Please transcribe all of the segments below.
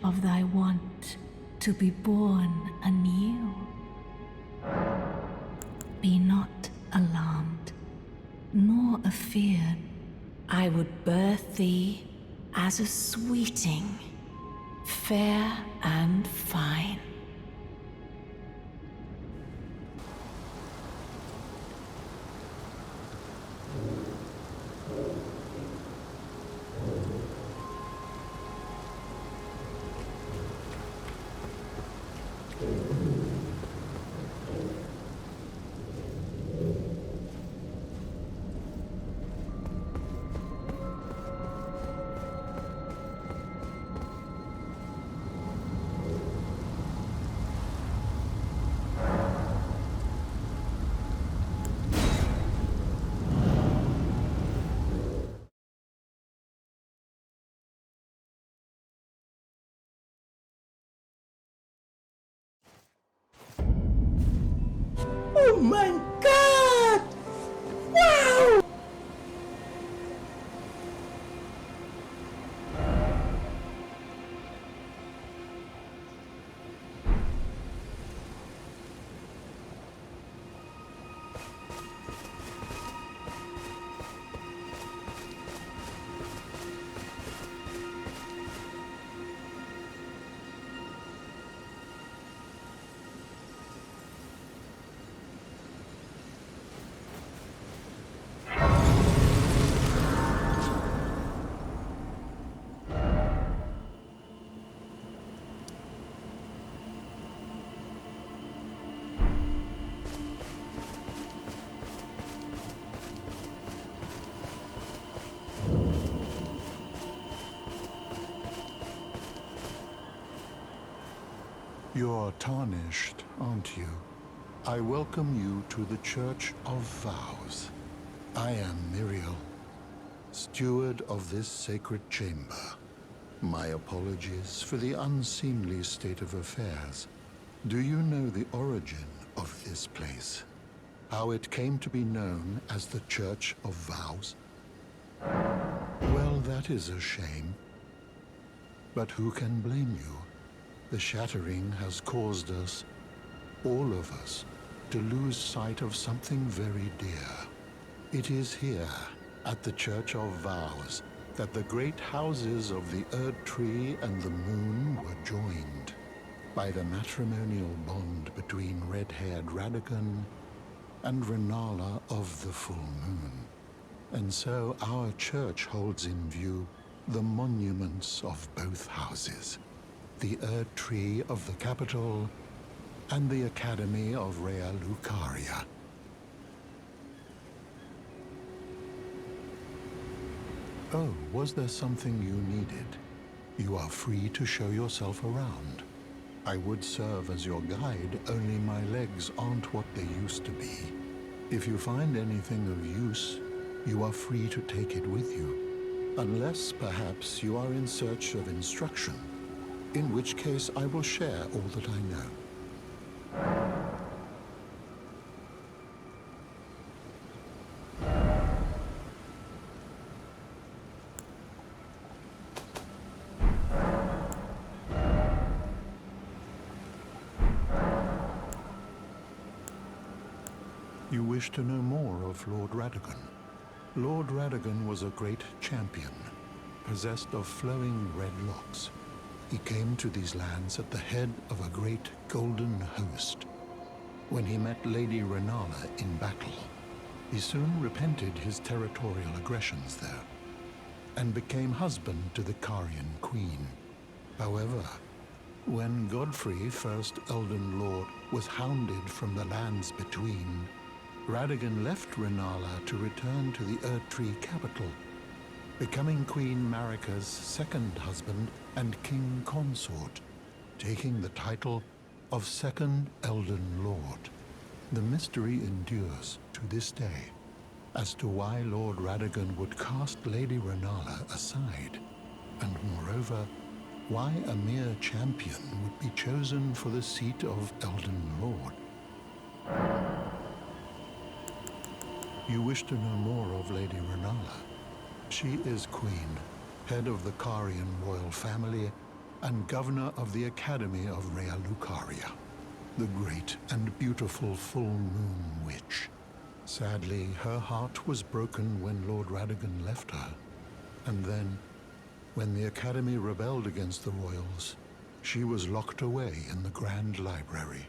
of thy want to be born anew. Be not alarmed, nor afeard. I would birth thee as a sweeting, fair and fine. Oh my God! Wow! You're tarnished, aren't you? I welcome you to the Church of Vows. I am Miriel, steward of this sacred chamber. My apologies for the unseemly state of affairs. Do you know the origin of this place? How it came to be known as the Church of Vows? Well, that is a shame. But who can blame you? The shattering has caused us, all of us, to lose sight of something very dear. It is here, at the Church of Vows, that the great houses of the Erd Tree and the Moon were joined by the matrimonial bond between red-haired Radagon and Renala of the Full Moon. And so our church holds in view the monuments of both houses, the Erd Tree of the capital and the Academy of Rea Lucaria. Oh, was there something you needed? You are free to show yourself around. I would serve as your guide, only my legs aren't what they used to be. If you find anything of use, you are free to take it with you. Unless, perhaps, you are in search of instruction, in which case I will share all that I know. You wish to know more of Lord Radagon? Lord Radagon was a great champion, possessed of flowing red locks. He came to these lands at the head of a great golden host. When he met Lady Renala in battle, he soon repented his territorial aggressions there, and became husband to the Carian queen. However, when Godfrey, first Elden Lord, was hounded from the lands between, Radagon left Renala to return to the Erdtree capital, becoming Queen Marika's second husband and king consort, taking the title of Second Elden Lord. The mystery endures to this day as to why Lord Radagon would cast Lady Renala aside, and moreover, why a mere champion would be chosen for the seat of Elden Lord. You wish to know more of Lady Renala? She is queen, head of the Carian royal family, and governor of the Academy of Rea Lucaria, the great and beautiful full moon witch. Sadly, her heart was broken when Lord Radagon left her. And then, when the Academy rebelled against the royals, she was locked away in the Grand Library.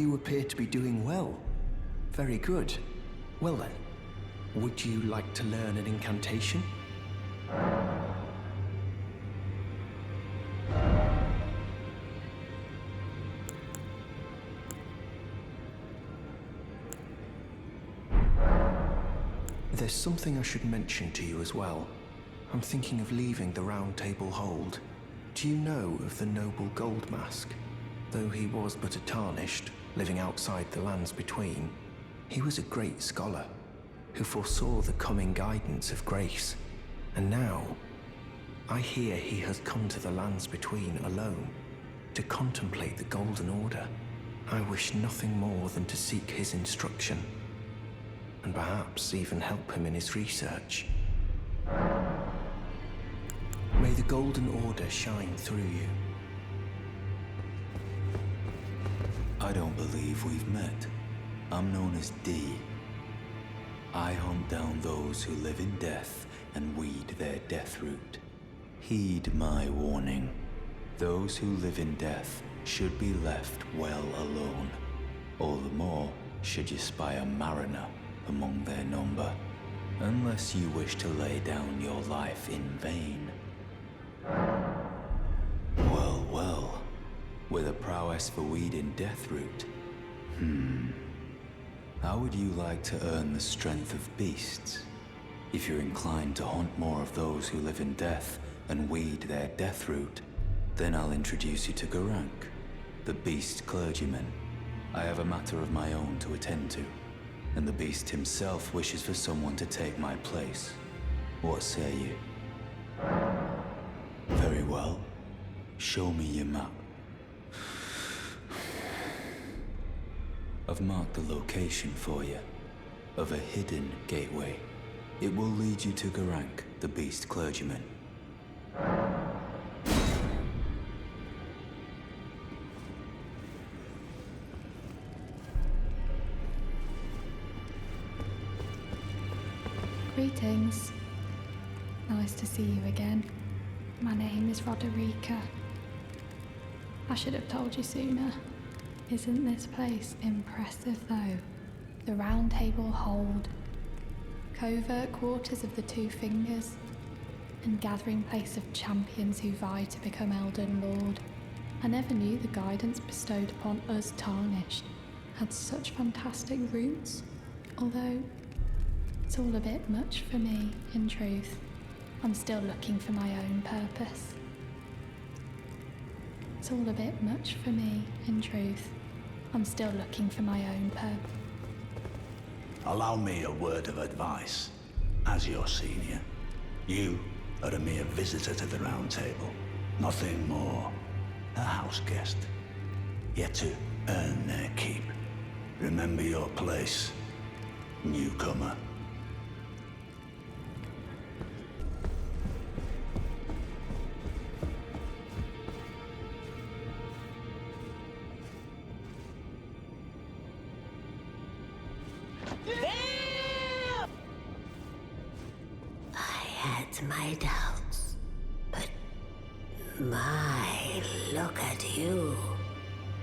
You appear to be doing well. Very good. Well then, would you like to learn an incantation? There's something I should mention to you as well. I'm thinking of leaving the Round Table Hold. Do you know of the noble Gold Mask? Though he was but a tarnished, living outside the lands between, he was a great scholar who foresaw the coming guidance of grace. And now, I hear he has come to the lands between alone to contemplate the Golden Order. I wish nothing more than to seek his instruction, and perhaps even help him in his research. May the Golden Order shine through you. I don't believe we've met. I'm known as D. I hunt down those who live in death and weed their death root. Heed my warning. Those who live in death should be left well alone. All the more should you spy a mariner among their number, unless you wish to lay down your life in vain. Well, well, with a prowess for weeding deathroot. How would you like to earn the strength of beasts? If you're inclined to hunt more of those who live in death and weed their deathroot, then I'll introduce you to Garank, the beast clergyman. I have a matter of my own to attend to, and the beast himself wishes for someone to take my place. What say you? Very well. Show me your map. I've marked the location for you, of a hidden gateway. It will lead you to Garank, the beast clergyman. Greetings. Nice to see you again. My name is Roderica. I should have told you sooner. Isn't this place impressive though? The Round Table Hold, covert quarters of the Two Fingers, and gathering place of champions who vie to become Elden Lord. I never knew the guidance bestowed upon us tarnished had such fantastic roots, although it's all a bit much for me, in truth. I'm still looking for my own purpose. It's all a bit much for me, in truth. I'm still looking for my own purpose. Allow me a word of advice. As your senior, you are a mere visitor to the Round Table. Nothing more. A house guest. Yet to earn their keep. Remember your place, newcomer. My doubts, but my, look at you.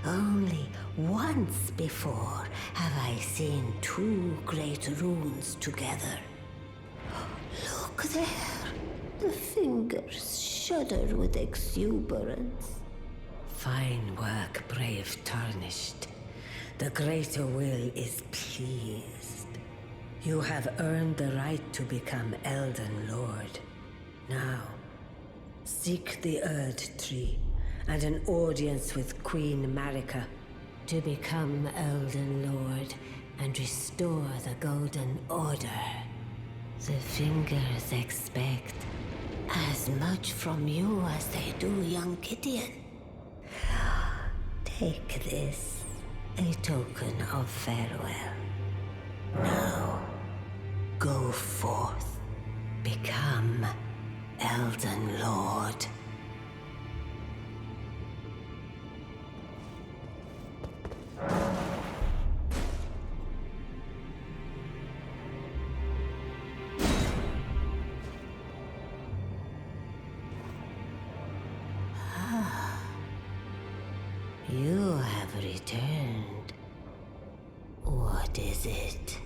Only once before have I seen two great runes together. Look there. The fingers shudder with exuberance. Fine work, brave Tarnished. The greater will is pleased. You have earned the right to become Elden Lord. Now, seek the Erd Tree and an audience with Queen Marika to become Elden Lord and restore the Golden Order. The Fingers expect as much from you as they do young Gideon. Take this, a token of farewell. Now, go forth, become Elden Lord. You have returned. What is it?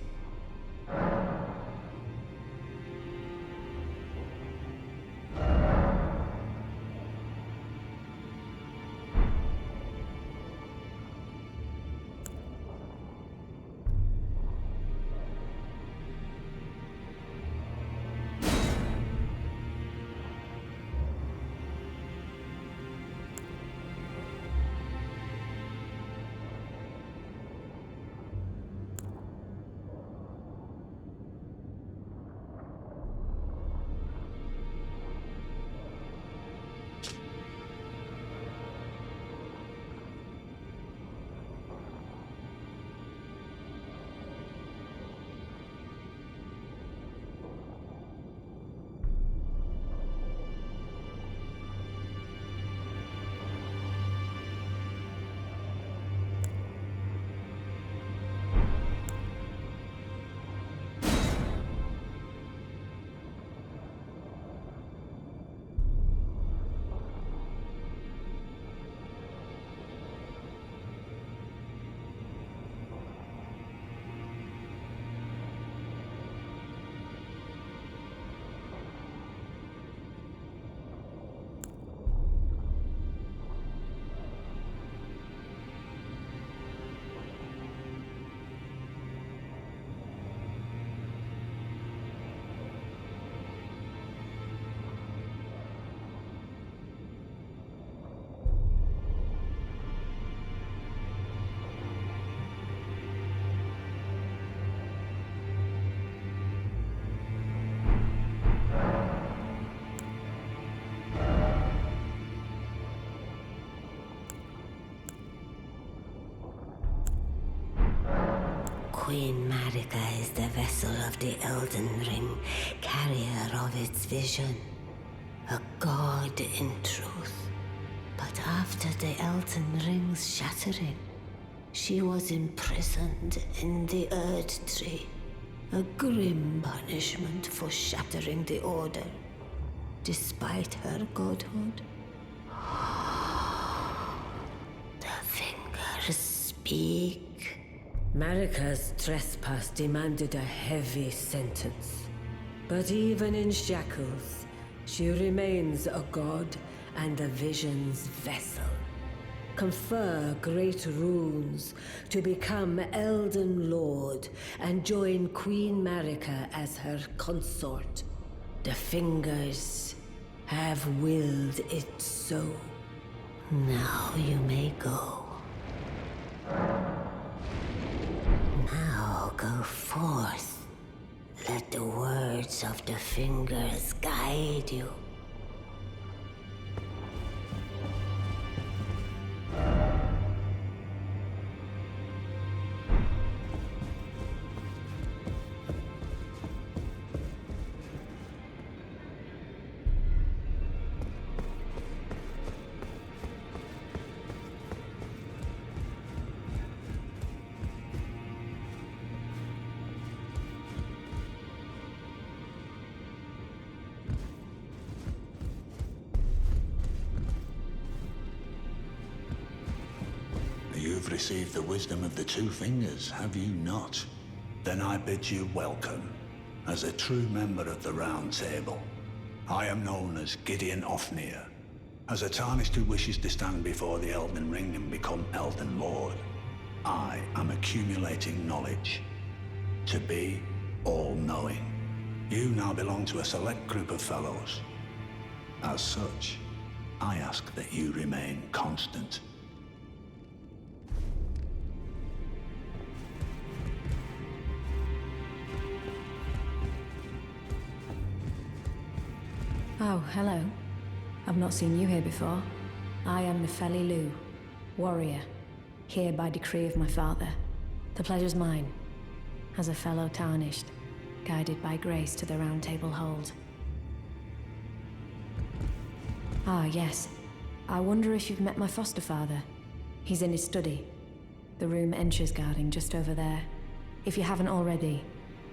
Queen Marika is the vessel of the Elden Ring, carrier of its vision. A god in truth. But after the Elden Ring's shattering, she was imprisoned in the Earth Tree. A grim punishment for shattering the Order, despite her godhood. The fingers speak. Marika's trespass demanded a heavy sentence. But even in shackles, she remains a god and the vision's vessel. Confer great runes to become Elden Lord and join Queen Marika as her consort. The fingers have willed it so. Now you may go. Now go forth. Let the words of the fingers guide you. You've received the wisdom of the two fingers, have you not? Then I bid you welcome, as a true member of the Round Table. I am known as Gideon Ofnir, as a Tarnished who wishes to stand before the Elden Ring and become Elden Lord. I am accumulating knowledge, to be all-knowing. You now belong to a select group of fellows. As such, I ask that you remain constant. Oh, hello. I've not seen you here before. I am Nefeli Lu, warrior, here by decree of my father. The pleasure's mine, as a fellow Tarnished, guided by grace to the Round Table Hold. Ah, yes. I wonder if you've met my foster father. He's in his study, the room Encher's guarding just over there. If you haven't already,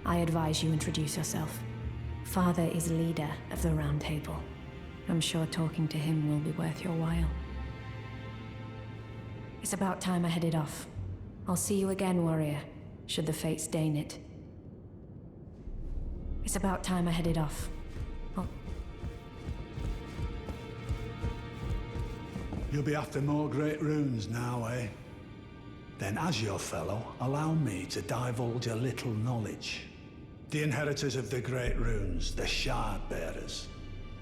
I advise you introduce yourself. Father is leader of the Round Table. I'm sure talking to him will be worth your while. It's about time I headed off. I'll see you again, warrior. should the fates deign it. It's about time I headed off. Oh, You'll be after more great runes now, eh? Then as your fellow, allow me to divulge a little knowledge. The inheritors of the great runes, the Shard Bearers.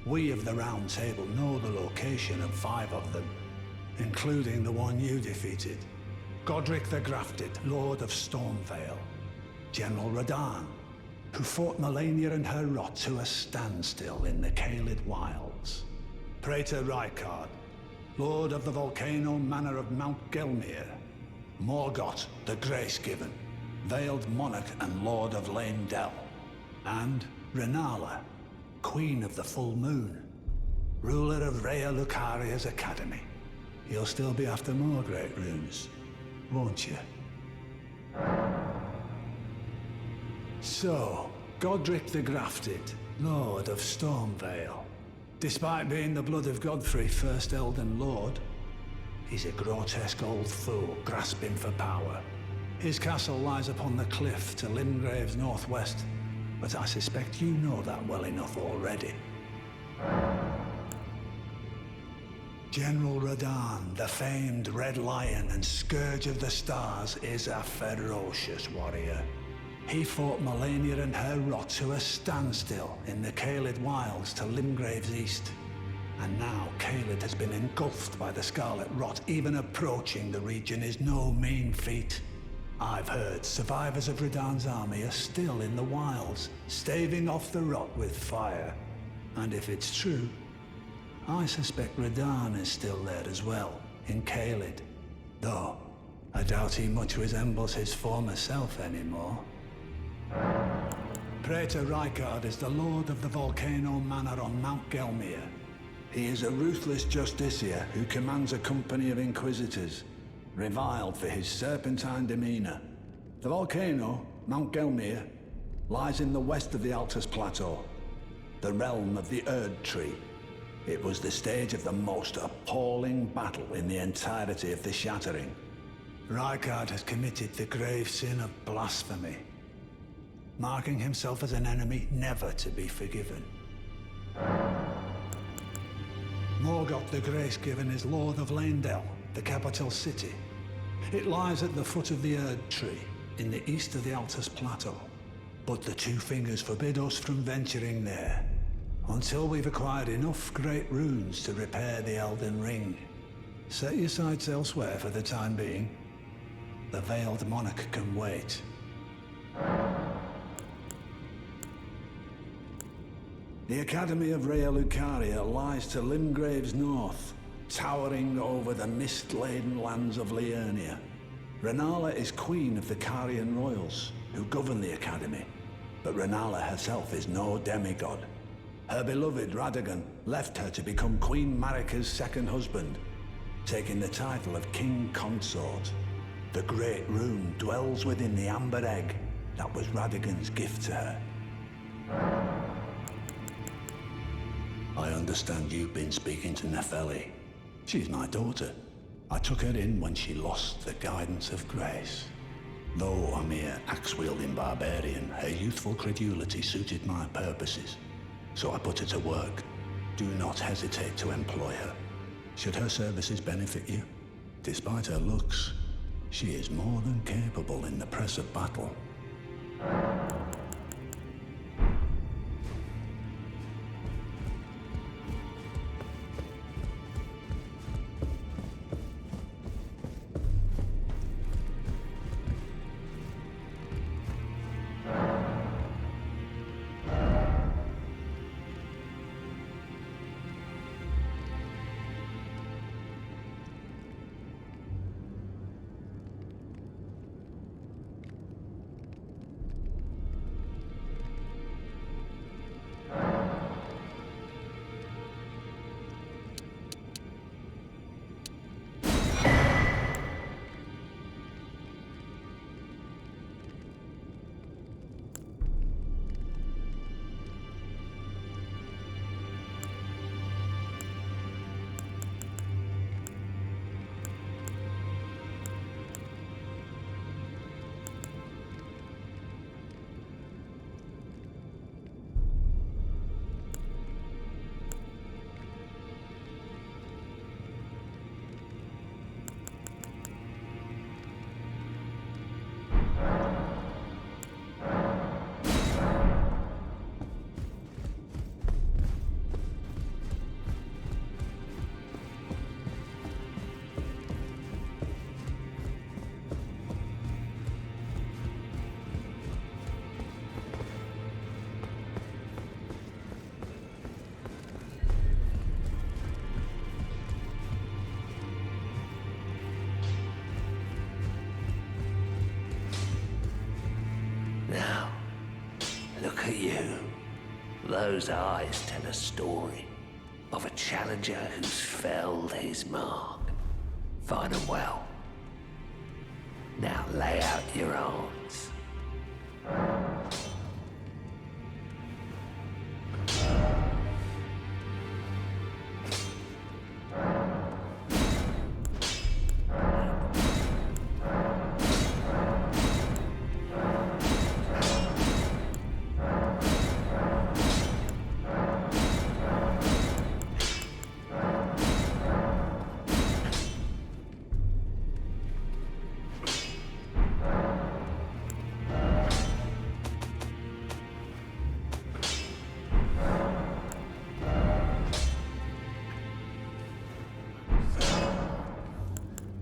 We of the Round Table know the location of 5 of them, including the one you defeated. Godric the Grafted, Lord of Stormvale. General Radahn, who fought Melania and her rot to a standstill in the Caelid Wilds. Praetor Rykard, Lord of the Volcano Manor of Mount Gelmir. Morgoth the Grace-Given, Veiled Monarch and Lord of Leyndell. And Renala, Queen of the Full Moon, ruler of Rhea Lucaria's Academy. You'll still be after more great runes, won't you? So, Godric the Grafted, Lord of Stormvale. Despite being the blood of Godfrey, first Elden Lord, he's a grotesque old fool grasping for power. His castle lies upon the cliff to Limgrave's northwest, but I suspect you know that well enough already. General Radahn, the famed Red Lion and Scourge of the Stars, is a ferocious warrior. He fought Melania and her rot to a standstill in the Caelid Wilds to Limgrave's east. And now Caelid has been engulfed by the Scarlet Rot. Even approaching the region is no mean feat. I've heard survivors of Radahn's army are still in the wilds, staving off the rot with fire. And if it's true, I suspect Radahn is still there as well, in Caelid. Though, I doubt he much resembles his former self anymore. Praetor Rykard is the Lord of the Volcano Manor on Mount Gelmir. He is a ruthless justiciar who commands a company of inquisitors, reviled for his serpentine demeanor. The volcano, Mount Gelmir, lies in the west of the Altus Plateau, the realm of the Erd Tree. It was the stage of the most appalling battle in the entirety of the Shattering. Rykard has committed the grave sin of blasphemy, marking himself as an enemy never to be forgiven. Morgoth the Grace-Given is Lord of Leyndell, the capital city. It lies at the foot of the Erd Tree, in the east of the Altus Plateau. But the Two Fingers forbid us from venturing there, until we've acquired enough great runes to repair the Elden Ring. Set your sights elsewhere for the time being. The Veiled Monarch can wait. The Academy of Rhea Lucaria lies to Limgrave's north, towering over the mist-laden lands of Liurnia. Renala is queen of the Carian royals, who govern the Academy, but Renala herself is no demigod. Her beloved Radagon left her to become Queen Marika's second husband, taking the title of King Consort. The Great Rune dwells within the Amber Egg that was Radagon's gift to her. I understand you've been speaking to Nepheli. She's my daughter. I took her in when she lost the guidance of grace. Though a mere axe-wielding barbarian, her youthful credulity suited my purposes. So I put her to work. Do not hesitate to employ her. Should her services benefit you, despite her looks, she is more than capable in the press of battle. Now, look at you. Those eyes tell a story of a challenger who's felled his mark. Fine and well. Now lay out your arms.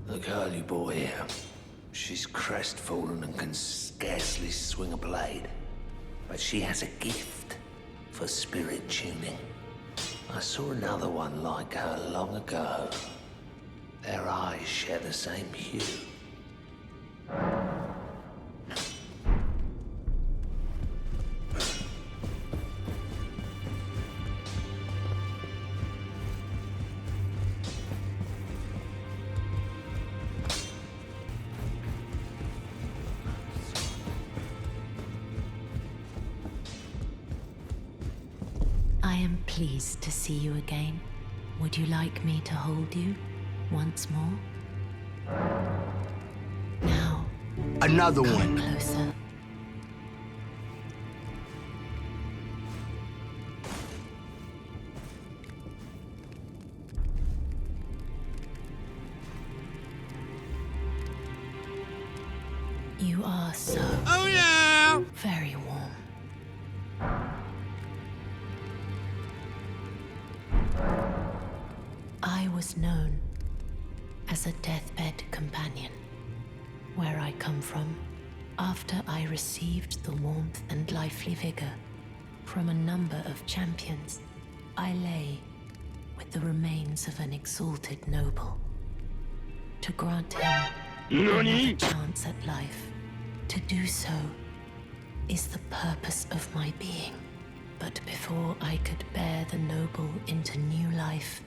The girl you brought here, she's crestfallen and can scarcely swing a blade. But she has a gift for spirit tuning. I saw another one like her long ago. Their eyes share the same hue. I am pleased to see you again. Would you like me to hold you once more? Now, Another come one. closer. You are so very warm. I was known as a deathbed companion. Where I come from, after I received the warmth and lively vigor from a number of champions, I lay with the remains of an exalted noble. To grant him another chance at life, to do so is the purpose of my being. But before I could bear the noble into new life,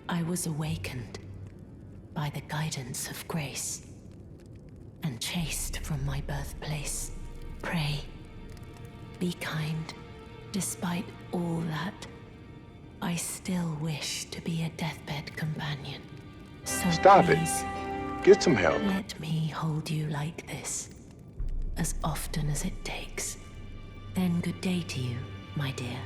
I was awakened by the guidance of grace and chased from my birthplace. Pray, be kind. Despite all that, I still wish to be a deathbed companion. So Stop it. please, Get some help. let me hold you like this, as often as it takes. Then good day to you, my dear.